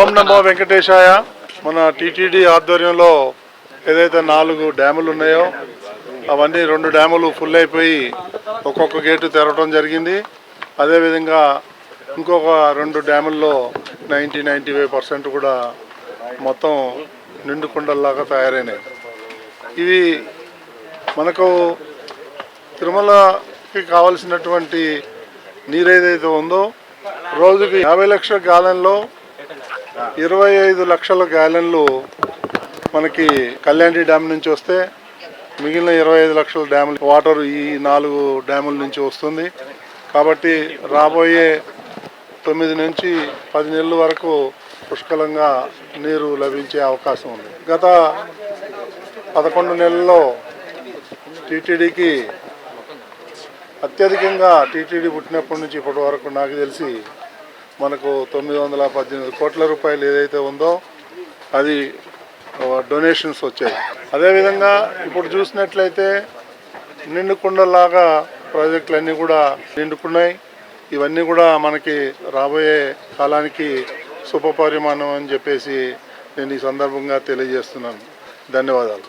ఓం నమో వెంకటేశాయ. మన టీటీడీ ఆధ్వర్యంలో ఏదైతే 4 డ్యాములు ఉన్నాయో అవన్నీ 2 డ్యాములు ఫుల్ అయిపోయి ఒక్కొక్క గేటు తెరవడం జరిగింది. అదేవిధంగా ఇంకొక 2 డ్యాముల్లో 95% కూడా మొత్తం నిండు కుండల్లాగా తయారైనాయి. ఇవి మనకు తిరుమలకి కావాల్సినటువంటి నీరు ఏదైతే ఉందో రోజుకి 50 లక్షల గ్యాలన్లో 25 లక్షల గ్యాలన్లు మనకి కళ్యాణి డ్యామ్ నుంచి వస్తే మిగిలిన 25 లక్షల డ్యాములు వాటర్ ఈ 4 డ్యాముల నుంచి వస్తుంది. కాబట్టి రాబోయే 9 నుంచి 10 నెలల వరకు పుష్కలంగా నీరు లభించే అవకాశం ఉంది. గత 11 నెలల్లో టీటీడీకి అత్యధికంగా టీటీడీ పుట్టినప్పటి నుంచి ఇప్పటి వరకు నాకు తెలిసి మనకు 918 కోట్ల రూపాయలు ఏదైతే ఉందో అది డొనేషన్స్ వచ్చాయి. అదేవిధంగా ఇప్పుడు చూసినట్లయితే నిండుకుండలాగా ప్రాజెక్టులన్నీ కూడా నిండుకున్నాయి. ఇవన్నీ కూడా మనకి రాబోయే కాలానికి శుభపరిమాణం అని చెప్పేసి నేను ఈ సందర్భంగా తెలియజేస్తున్నాను. ధన్యవాదాలు.